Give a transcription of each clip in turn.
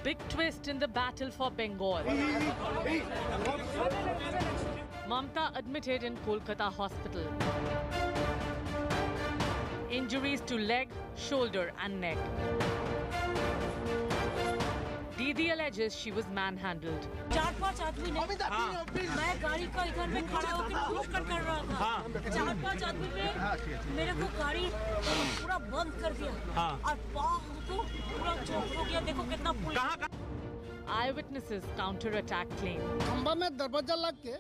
big twist in the battle for Bengal. Mamata admitted in Kolkata hospital. Injuries to leg, shoulder and neck. Didi alleges she was manhandled. 4-5 आदमी ने मैं गाड़ी का इधर में खड़ा होकर रोक कर रहा था। 4-5 आदमी ने मेरे को गाड़ी पूरा बंद कर दिया और पाँव को पूरा चोट हो गया। देखो कितना पुल। Eyewitnesses counter-attack claim. खंबा में दरवाजा लग के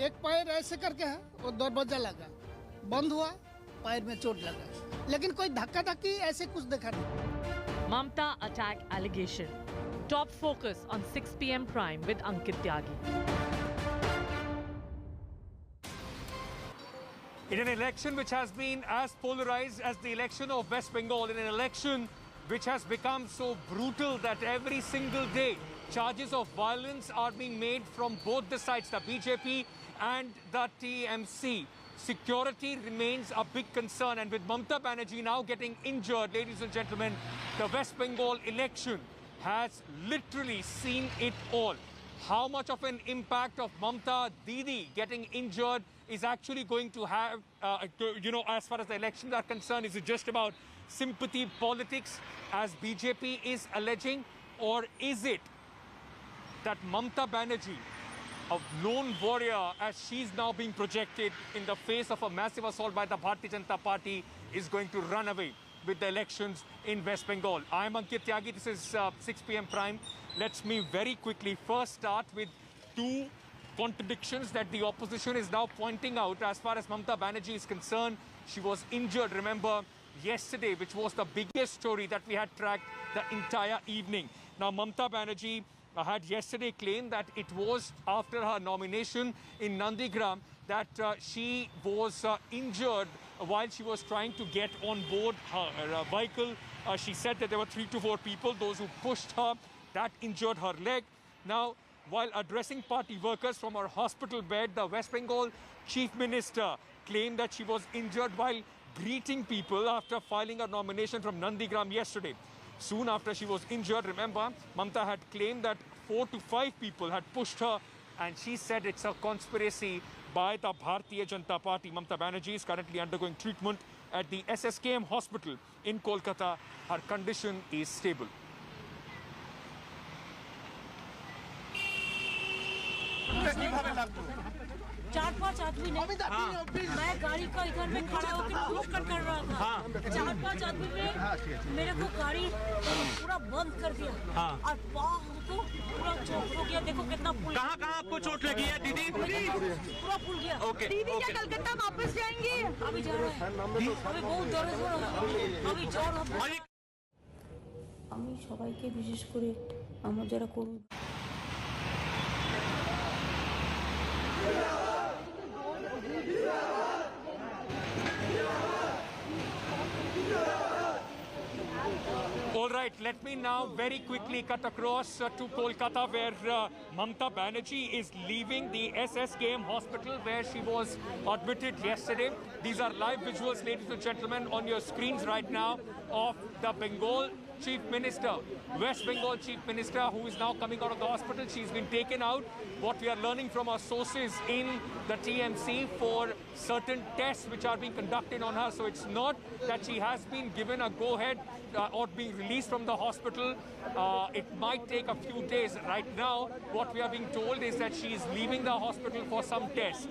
एक पैर ऐसे करके है वो दरवाजा लगा बंद हुआ पैर में चोट लगा लेकिन कोई धक्का धक्की ऐसे कुछ देखा नहीं। Mamata attack allegation. Top focus on 6 p.m. Prime with Ankit Tyagi. In an election which has been as polarized as the election of West Bengal, in an election which has become so brutal that every single day charges of violence are being made from both the sides, the BJP and the TMC. Security remains a big concern, and with Mamata Banerjee now getting injured, ladies and gentlemen, the West Bengal election has literally seen it all. How much of an impact of Mamata Didi getting injured is actually going to have, as far as the elections are concerned? Is it just about sympathy politics, as BJP is alleging? Or is it that Mamata Banerjee, a lone warrior as she's now being projected in the face of a massive assault by the Bharatiya Janata Party, is going to run away with the elections in West Bengal? I'm Ankit Tyagi. This is 6 p.m. Prime. Let's me very quickly first start with two contradictions that the opposition is now pointing out as far as Mamata Banerjee is concerned. She was injured, remember, yesterday, which was the biggest story that we had tracked the entire evening. Now, Mamata Banerjee had yesterday claimed that it was after her nomination in Nandigram that she was injured while she was trying to get on board her vehicle. She said that there were 3 to 4 people, those who pushed her, that injured her leg. Now, while addressing party workers from her hospital bed, the West Bengal Chief Minister claimed that she was injured while greeting people after filing a nomination from Nandigram yesterday. Soon after she was injured, remember, Mamata had claimed that 4 to 5 people had pushed her, and she said it's a conspiracy by the Bharatiya Janata Party. Mamata Banerjee is currently undergoing treatment at the SSKM hospital in Kolkata. Her condition is stable. चार पांच आदमी ने मैं गाड़ी का इधर में खड़ा होकर रोक कर रहा था। 4-5 आदमी ने मेरे को गाड़ी पूरा बंद कर दिया और पाँव को पूरा चोट हो गया। देखो कितना पुल। कहाँ आपको चोट लगी है दीदी? पूरा पुल गया। ओके। दीदी क्या कलकत्ता वापस जाएंगी? अभी जा रहे हैं। अभी बहुत दर्द हो रहा है। अभी जोर আমি সবাইকে বিশেষ করে আমার যারা করুন All right, let me now very quickly cut across to Kolkata, where Mamata Banerjee is leaving the SSKM hospital where she was admitted yesterday. These are live visuals, ladies and gentlemen, on your screens right now of the Bengal Chief Minister, West Bengal Chief Minister, who is now coming out of the hospital. She's been taken out. What we are learning from our sources in the TMC for certain tests which are being conducted on her. So it's not that she has been given a go-ahead or being released from the hospital. It might take a few days. Right now, what we are being told is that she is leaving the hospital for some tests.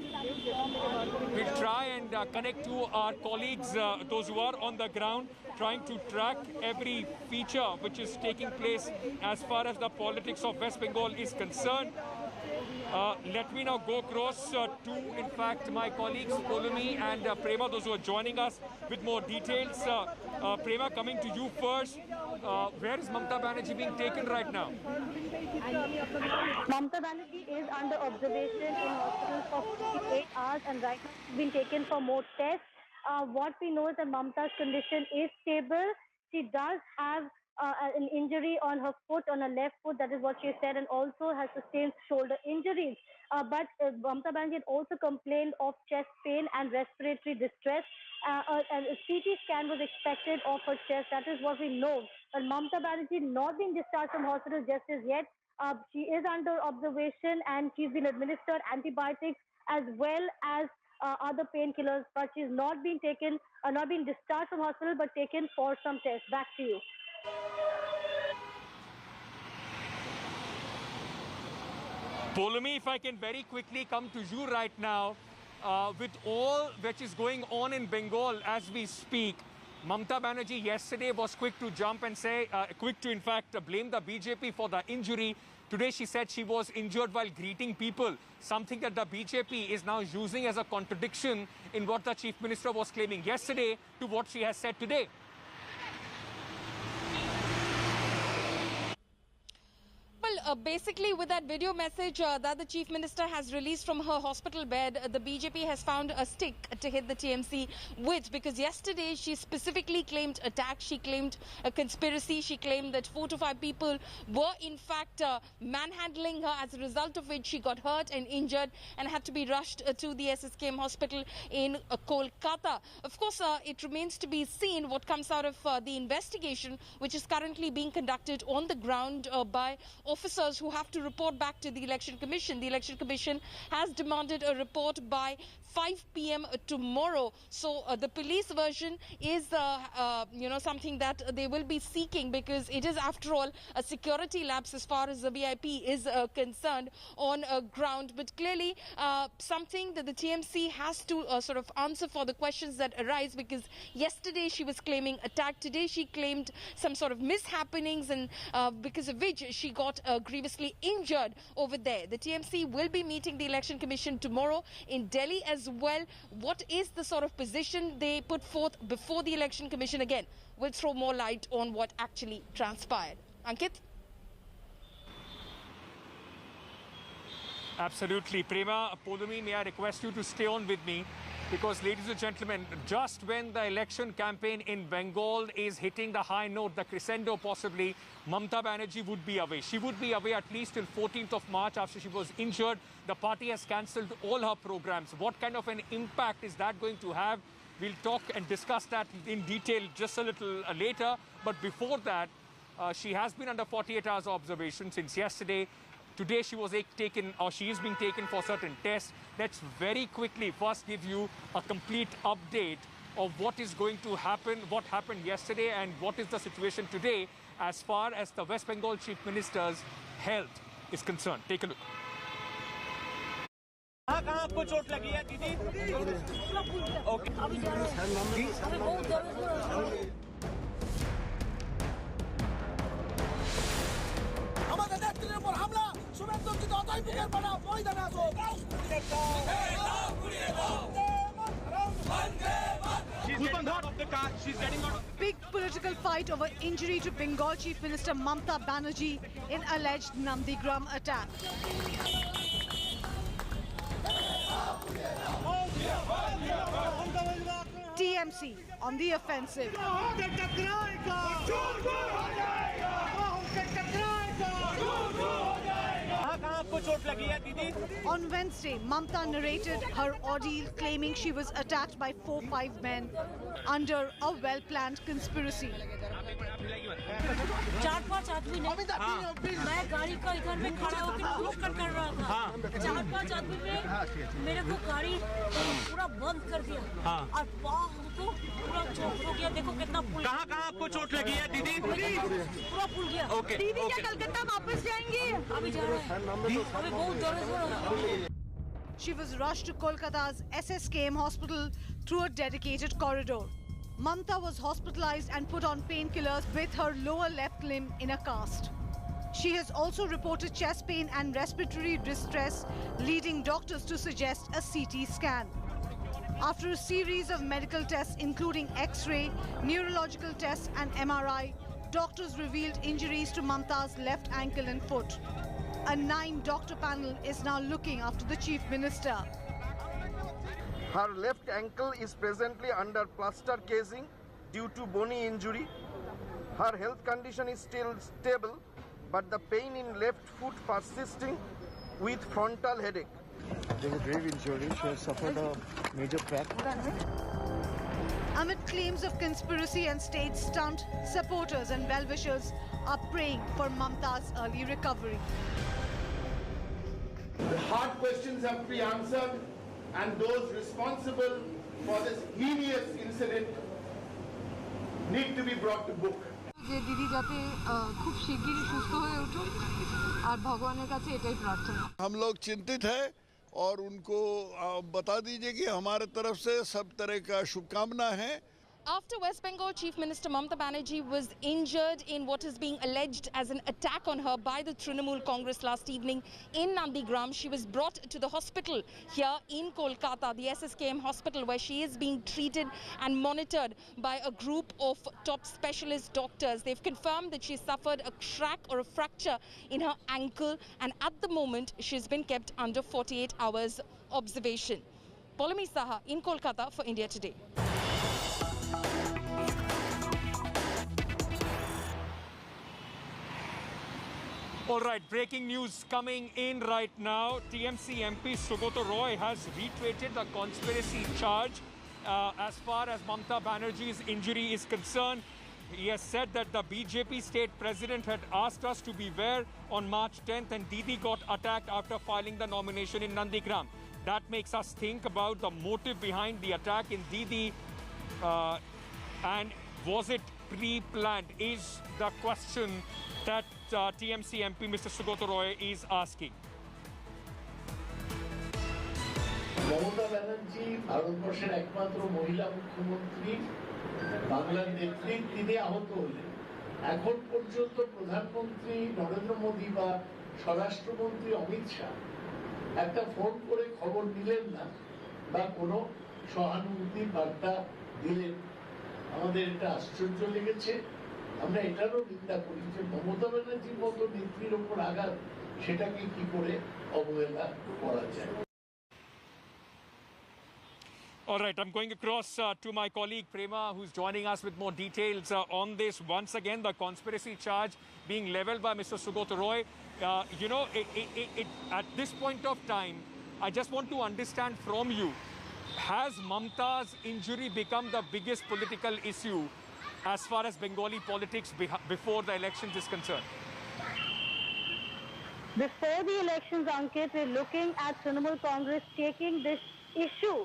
We'll try and connect to our colleagues, those who are on the ground, trying to track every feature which is taking place as far as the politics of West Bengal is concerned. Let me now go across to, in fact, my colleagues Polumi and Prema, those who are joining us with more details. Prema, coming to you first. Where is Mamata Banerjee being taken right now? Mamata Banerjee is under observation in hospital for 58 hours and right now she's been taken for more tests. What we know is that Mamata's condition is stable. She does have an injury on her foot, on her left foot. That is what she said, and also has sustained shoulder injuries. But Mamata Banerjee had also complained of chest pain and respiratory distress. And a CT scan was expected of her chest. That is what we know. But Mamata Banerjee not being discharged from hospital just as yet. She is under observation and she's been administered antibiotics as well as other painkillers. But she's not been taken, not been discharged from hospital, but taken for some tests. Back to you. Polumi, if I can very quickly come to you right now, with all which is going on in Bengal as we speak, Mamata Banerjee yesterday was quick to jump and say, quick to in fact blame the BJP for the injury. Today she said she was injured while greeting people, something that the BJP is now using as a contradiction in what the Chief Minister was claiming yesterday to what she has said today. Well, basically with that video message that the Chief Minister has released from her hospital bed, the BJP has found a stick to hit the TMC with, because yesterday she specifically claimed attack, she claimed a conspiracy, she claimed that 4 to 5 people were in fact manhandling her, as a result of which she got hurt and injured and had to be rushed to the SSKM hospital in Kolkata. Of course, it remains to be seen what comes out of the investigation, which is currently being conducted on the ground by officers who have to report back to the Election Commission. The Election Commission has demanded a report by 5 p.m. tomorrow. So the police version is, something that they will be seeking, because it is, after all, a security lapse as far as the VIP is concerned on ground. But clearly, something that the TMC has to sort of answer for the questions that arise, because yesterday she was claiming attack, today she claimed some sort of mishappenings, and because of which she got grievously injured over there. The TMC will be meeting the Election Commission tomorrow in Delhi as well. What is the sort of position they put forth before the Election Commission, again, will throw more light on what actually transpired. Ankit? Absolutely. Prema, Polumi, may I request you to stay on with me, because, ladies and gentlemen, just when the election campaign in Bengal is hitting the high note, the crescendo possibly, Mamata Banerjee would be away. She would be away at least till 14th of March after she was injured. The party has cancelled all her programs. What kind of an impact is that going to have? We'll talk and discuss that in detail just a little later. But before that, she has been under 48 hours observation since yesterday. Today she was taken, or she is being taken for certain tests. Let's very quickly first give you a complete update of what is going to happen, what happened yesterday, and what is the situation today as far as the West Bengal Chief Minister's health is concerned. Take a look. कहाँ आपको चोट लगी है दीदी? Okay अभी जा रहे हैं, अभी बहुत दर्द हो रहा है। আমাদের নেত্রীর উপর হামলা, শুভেন্দুকে অতই বুকের পাড়া ময়দানে আসো। Big political fight over injury to Bengal Chief Minister Mamata Banerjee in alleged Nandigram attack. TMC on the offensive. On Wednesday, Mamata narrated her ordeal, claiming she was attacked by 4-5 men under a well-planned conspiracy. 4-5 आदमी ने, मैं गाड़ी का इधर में खड़ा होकर रोक कर रहा था। 4-5 आदमी ने मेरे को गाड़ी पूरा बंद कर दिया और पाँव हमको पूरा चोट हो गया। देखो कितना फूल। कहाँ आपको चोट लगी है दीदी? पूरा फूल गया। ओके। दीदी क्या कलकत्ता वापस जाएंगी? अभी जा रहे हैं, अभी बहुत दर्द हो रहा है। She was rushed to Kolkata's SSKM hospital through a dedicated corridor. Mamata was hospitalized and put on painkillers with her lower left limb in a cast. She has also reported chest pain and respiratory distress, leading doctors to suggest a CT scan. After a series of medical tests, including X-ray, neurological tests and MRI, doctors revealed injuries to Mamata's left ankle and foot. A 9-doctor panel is now looking after the Chief Minister. Her left ankle is presently under plaster casing due to bony injury. Her health condition is still stable, but the pain in left foot persisting with frontal headache. There's a grave injury. She has suffered a major crack. Amid claims of conspiracy and state stunt, supporters and well-wishers are praying for Mamata's early recovery. The hard questions have to be answered, and those responsible for this heinous incident need to be brought to book. যে দিদি যাতে খুব শিগগিরই সুস্থ হয়ে উঠুন আর ভগবানের কাছে এটাই প্রার্থনা। हम लोग चिंतित हैं और उनको बता दीजिए कि हमारे तरफ से सब तरह का शुभकामना है। After West Bengal Chief Minister Mamata Banerjee was injured in what is being alleged as an attack on her by the Trinamool Congress last evening in Nandigram, she was brought to the hospital here in Kolkata, the SSKM hospital, where she is being treated and monitored by a group of top specialist doctors. They've confirmed that she suffered a crack or a fracture in her ankle, and at the moment she's been kept under 48 hours observation. Polami Saha in Kolkata for India Today. All right, breaking news coming in right now. TMC MP Sugata Roy has reiterated the conspiracy charge as far as Mamata Banerjee's injury is concerned. He has said that the BJP state president had asked us to beware on March 10th and Didi got attacked after filing the nomination in Nandigram. That makes us think about the motive behind the attack in Didi and was it pre-planned is the question that TMC MP Mr. Sugata Roy is asking. Mamata Banerjee, ভারতবর্ষের একমাত্র মহিলা মুখ্যমন্ত্রী, বাংলার নেত্রী, তিনি আহত হলেন। এখন পর্যন্ত প্রধানমন্ত্রী নরেন্দ্র মোদী বা স্বরাষ্ট্রমন্ত্রী অমিত শাহ একটা ফোন করে খবর নিলেন না বা কোনো সহানুভূতির বার্তা দিলেন। আমাদের এটা আশ্চর্য লেগেছে। আমরা এটারও নিন্দা করি যে মমতা ব্যানার্জির মতো নেত্রীর ওপর আঘাত সেটাকে কি করে অবহেলা করা যায়। All right, I'm going across to my colleague Prema, who's joining us with more details on this. Once again, the conspiracy charge being leveled by Mr. Sugata Roy. You know, at this point of time, I just want to understand from you, has Mamata's injury become the biggest political issue as far as Bengali politics before the elections is concerned? Before the elections, Ankit, we're looking at Trinamool Congress taking this issue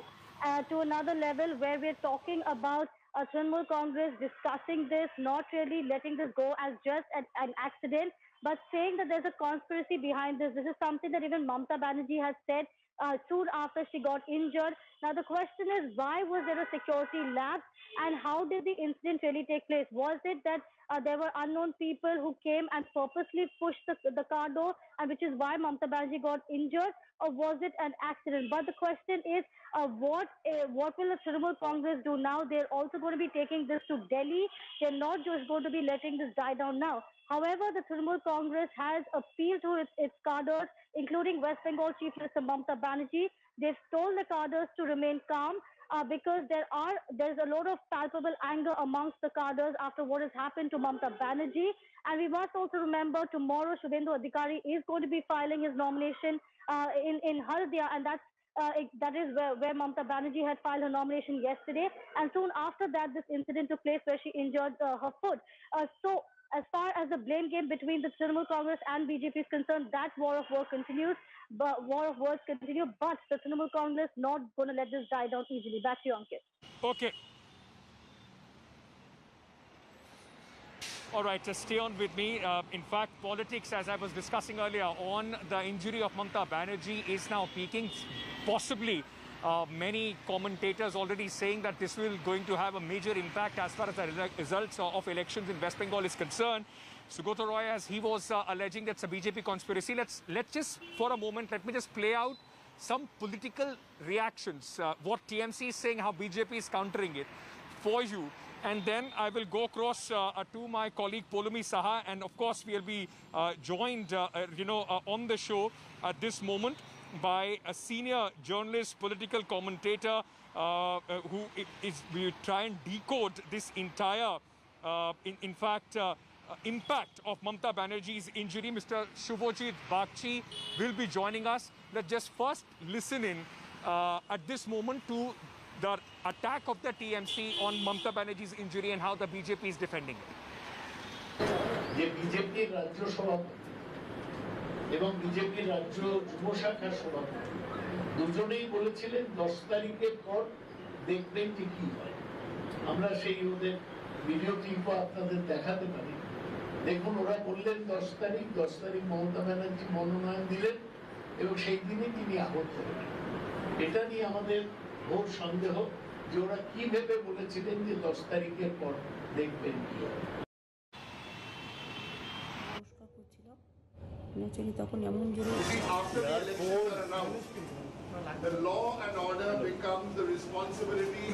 to another level where we're talking about Trinamool Congress discussing this, not really letting this go as just an accident, but saying that there's a conspiracy behind this. This is something that even Mamata Banerjee has said soon after she got injured. Now the question is, why was there a security lapse and how did the incident really take place? Was it that there were unknown people who came and purposely pushed the car door, and which is why Mamata Banerjee got injured, or was it an accident? But the question is, what will the Trinamool Congress do now? They're also going to be taking this to Delhi. They're not just going to be letting this die down now. However, the Trinamool Congress has appealed to its cadres, including West Bengal Chief Minister Mamata Banerjee. They've told the cadres to remain calm because there's a lot of palpable anger amongst the cadres after what has happened to Mamata Banerjee. And we must also remember tomorrow Shubhendu Adhikari is going to be filing his nomination in Haldia, and that is where Mamata Banerjee had filed her nomination yesterday. And soon after that, this incident took place where she injured her foot. So as far as the blame game between the Trinamool Congress and BJP is concerned, that war of words continues. But the Trinamool Congress not going to let this die down easily. Back to you, Ankit. Okay. All right, just stay on with me. In fact, politics, as I was discussing earlier on, the injury of Mamata Banerjee is now peaking. Possibly, many commentators already saying that this will going to have a major impact as far as the results of elections in West Bengal is concerned. Sugata Roy, as he was alleging that's a BJP conspiracy. Let's just, for a moment, let me just play out some political reactions. What TMC is saying, how BJP is countering it for you. And then I will go across to my colleague Polami Saha, and of course we'll be joined, on the show at this moment by a senior journalist, political commentator who is we try and decode this entire in fact, impact of Mamata Banerjee's injury. Mr. Shubhojit Bagchi will be joining us. Let's just first listen in at this moment to the attack of the TMC on Mamata Banerjee's injury and how the BJP is defending it. যে বিজেপির রাজ্য সভাপতি এবং বিজেপির রাজ্য যুব শাখার সভাপতি দুজনেই বলেছিলেন 10 তারিখের পর দেখবেন যে কি হয়। আমরা সেই ওদের ভিডিও ক্লিপও আপনাদের দেখাতে পারি। দেখুন, ওরা বললেন 10 তারিখ মমতা ব্যানার্জি মনোনয়ন দিলেন এবং সেই দিনই তিনি আহত হলেন। এটা নিয়ে আমাদের ঘোর সন্দেহ যে ওরা কি ভেবে বলেছিলেন যে 10 তারিখের পর দেখবেন কি হয়। After the elections are announced, the law and order becomes the responsibility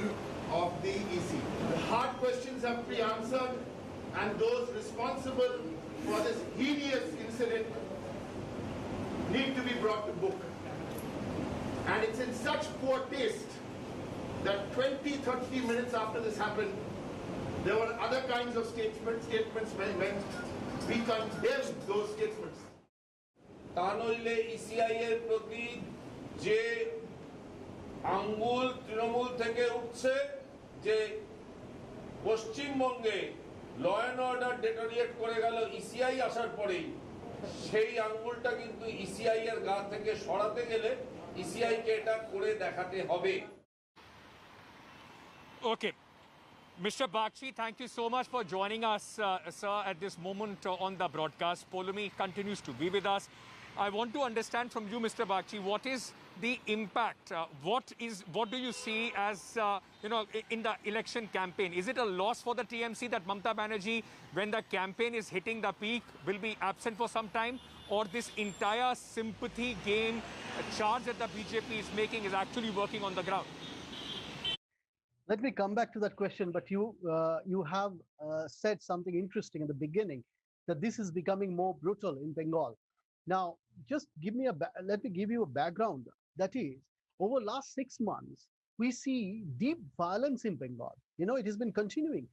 of the EC. The hard questions have to be answered, and those responsible for this heinous incident need to be brought to book. And it's in such poor taste that 20-30 minutes after this happened, there were other kinds of statements when we condemned those statements. তা নইলে ECI এর প্রতি যে আঙ্গুল তৃণমূল থেকে উঠছে যে পশ্চিমবঙ্গে ল অ্যান্ড অর্ডার ডেটোরিয়েট করে গেল ইসিআই আসার পরেই, সেই আঙ্গুলটা কিন্তু ইসিআই এর গা থেকে সরাতে গেলে ইসিআই কে এটা করে দেখাতে হবে। Okay. Mr. Bagchi, thank you so much for joining us, sir, at this moment on the broadcast. Polomi continues to be with us. I want to understand from you, Mr. Bagchi, what is the impact? What do you see as, in the election campaign? Is it a loss for the TMC that Mamata Banerjee, when the campaign is hitting the peak, will be absent for some time? Or this entire sympathy game charge that the BJP is making is actually working on the ground? Let me come back to that question, but you have said something interesting in the beginning, that this is becoming more brutal in Bengal. Now, just let me give you a background. That is, over the last 6 months, we see deep violence in Bengal. It has been continuing.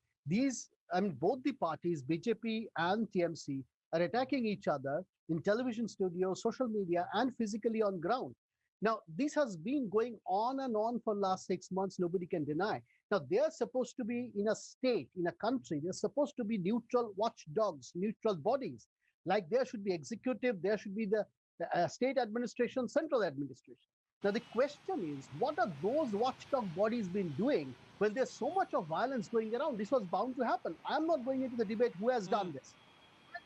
Both the parties, BJP and TMC, are attacking each other in television studios, social media, and physically on ground. Now, this has been going on and on for the last 6 months, nobody can deny. Now, they are supposed to be in a state, in a country, they're supposed to be neutral watchdogs, neutral bodies. Like there should be executive, there should be the state administration, central administration. Now, the question is, what are those watchdog bodies been doing when there's so much of violence going around? This was bound to happen. I'm not going into the debate who has done this.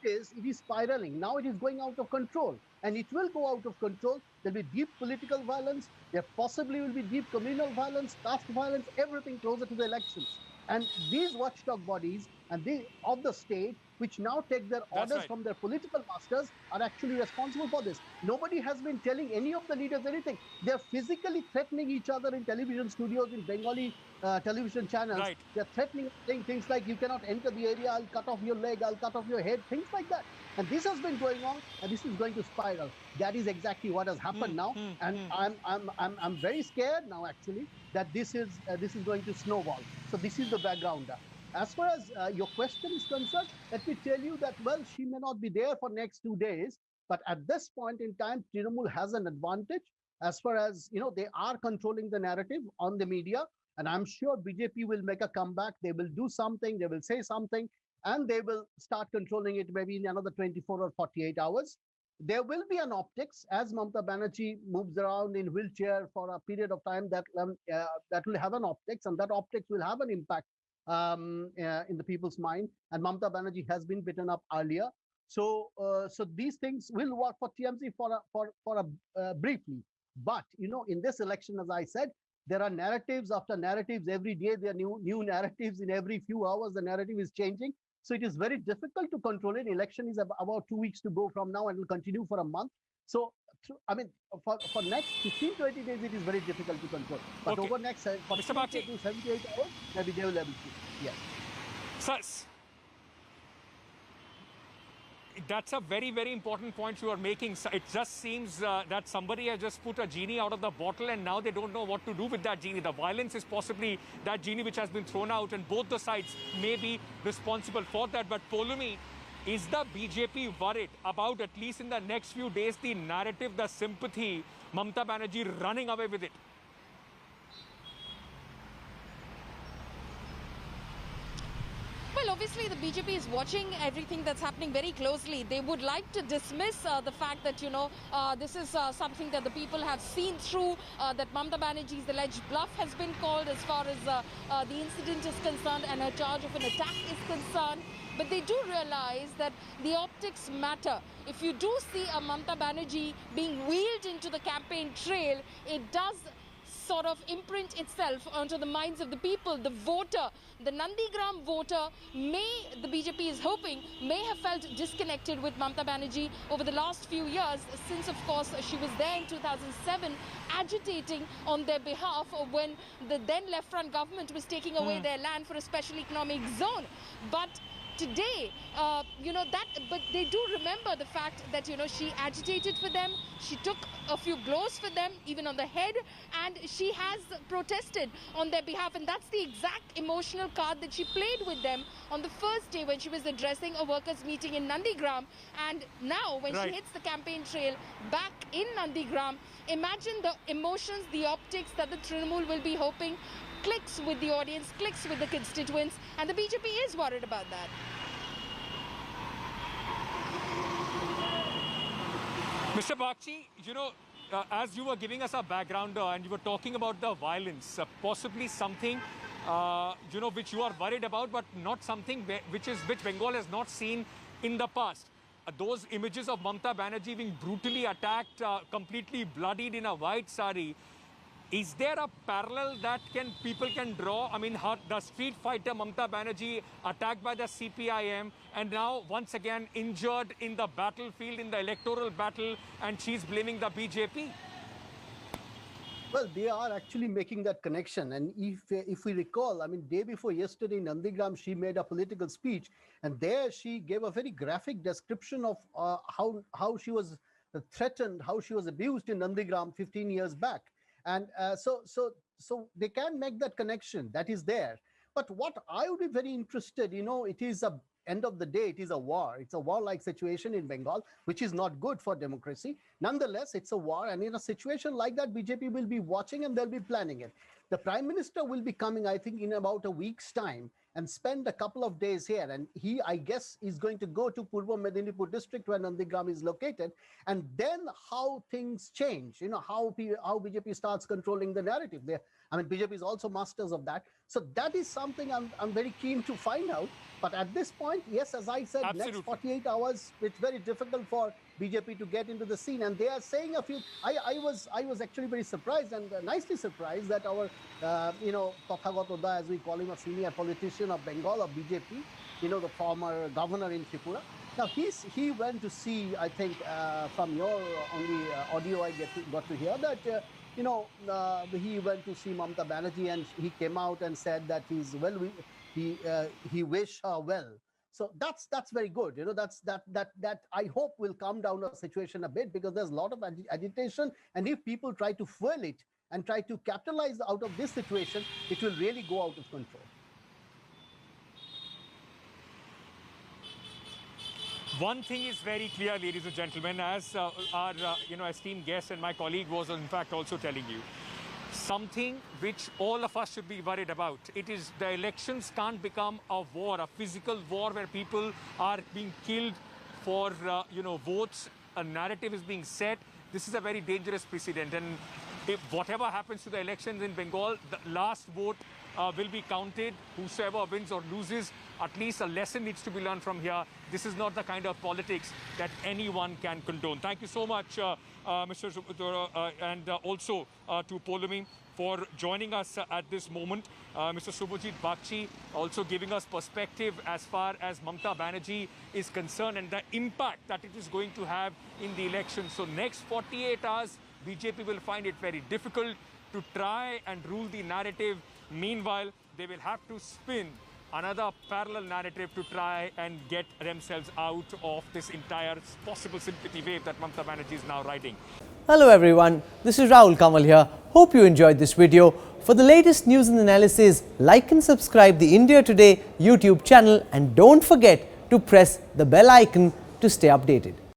It is spiraling. Now it is going out of control, and it will go out of control. There'll be deep political violence. There possibly will be deep communal violence, caste violence, everything closer to the elections. And these watchdog bodies of the state, which now take their orders from their political masters, are actually responsible for this. Nobody has been telling any of the leaders anything. They're physically threatening each other in television studios, in Bengali television channels. Right. They're threatening, saying things like, you cannot enter the area, I'll cut off your leg, I'll cut off your head, things like that. And this has been going on, and this is going to spiral. That is exactly what has happened now. And I'm very scared now, actually, that this is going to snowball. So this is the background. As far as your question is concerned, let me tell you that, well, she may not be there for next 2 days, but at this point in time, Trinamool has an advantage as far as, they are controlling the narrative on the media, and I'm sure BJP will make a comeback. They will do something, they will say something, and they will start controlling it maybe in another 24 or 48 hours. There will be an optics as Mamata Banerjee moves around in wheelchair for a period of time that will have an optics, and that optics will have an impact in the people's mind. And Mamata Banerjee has been beaten up earlier, so these things will work for TMC for a briefly. But in this election, as I said, there are narratives after narratives every day. There are new narratives in every few hours. The narrative is changing, so it is very difficult to control it. Election is about 2 weeks to go from now, and will continue for a month. So, for next 15-20 days, it is very difficult to control. But over next 48 to 78 hours, maybe they will be able to. Yes. that's a very, very important point you are making. It just seems that somebody has just put a genie out of the bottle and now they don't know what to do with that genie. The violence is possibly that genie which has been thrown out, and both the sides may be responsible for that. But Polumi, is the BJP worried about, at least in the next few days, the narrative, the sympathy, Mamata Banerjee running away with it? Well, obviously, the BJP is watching everything that's happening very closely. They would like to dismiss the fact that, this is something that the people have seen through, that Mamata Banerjee's alleged bluff has been called as far as the incident is concerned and her charge of an attack is concerned. But they do realize that the optics matter. If you do see a Mamata Banerjee being wheeled into the campaign trail, it does sort of imprint itself onto the minds of the people. The voter, the Nandigram voter, the BJP is hoping, may have felt disconnected with Mamata Banerjee over the last few years, since of course she was there in 2007 agitating on their behalf when the then left front government was taking away their land for a special economic zone. But today, but they do remember the fact that, she agitated for them, she took a few blows for them, even on the head, and she has protested on their behalf. And that's the exact emotional card that she played with them on the first day when she was addressing a workers' meeting in Nandigram. And now, when she hits the campaign trail back in Nandigram, imagine the emotions, the optics that the Trinamool will be hoping clicks with the audience, clicks with the constituents, and the BJP is worried about that. Mr. Bakshi, as you were giving us a background and you were talking about the violence, possibly something, which you are worried about, but not something which Bengal has not seen in the past. Those images of Mamata Banerjee being brutally attacked, completely bloodied in a white sari. Is there a parallel that people can draw? I mean, the street fighter Mamata Banerjee attacked by the CPIM and now once again injured in the battlefield, in the electoral battle, and she's blaming the BJP? Well, they are actually making that connection. And if we recall, I mean, day before yesterday in Nandigram, she made a political speech, and there she gave a very graphic description of how she was threatened, how she was abused in Nandigram 15 years back. And so they can make that connection. That is there. But what I would be very interested, it is end of the day, it is a war. It's a war-like situation in Bengal, which is not good for democracy. Nonetheless, it's a war. And in a situation like that, BJP will be watching and they'll be planning it. The Prime Minister will be coming, I think, in about a week's time and spend a couple of days here. And he, I guess, is going to go to Purva Medinipur district where Nandigram is located. And then how things change, how BJP starts controlling the narrative. BJP is also masters of that. So that is something I'm very keen to find out. But at this point, yes, as I said, next 48 hours, it's very difficult for BJP to get into the scene. And they are saying a few, I was actually very surprised and nicely surprised that our, Tathagato Da, as we call him, a senior politician of Bengal, of BJP, the former governor in Tripura. Now, he went to see, I think, from your only audio I got to hear that, he went to see Mamata Banerjee and he came out and said that he wished her well. So that's very good. That I hope will calm down the situation a bit, because there's a lot of agitation. And if people try to fuel it and try to capitalize out of this situation, it will really go out of control. One thing is very clear, ladies and gentlemen, as our esteemed guest and my colleague was in fact also telling you, something which all of us should be worried about. It is the elections can't become a war, a physical war where people are being killed for votes. A narrative is being set. This is a very dangerous precedent, and if whatever happens to the elections in Bengal, the last vote will be counted. Whosoever wins or loses, at least a lesson needs to be learned from here. This is not the kind of politics that anyone can condone. Thank you so much, Mr. Subodh, and also to Polumi for joining us at this moment. Mr. Subhajit Bakshi also giving us perspective as far as Mamata Banerjee is concerned and the impact that it is going to have in the election. So next 48 hours, BJP will find it very difficult to try and rule the narrative. Meanwhile, they will have to spin another parallel narrative to try and get themselves out of this entire possible sympathy wave that Mamata Banerjee is now riding. Hello everyone, this is Rahul Kamal here. Hope you enjoyed this video. For the latest news and analysis, like and subscribe the India Today YouTube channel and don't forget to press the bell icon to stay updated.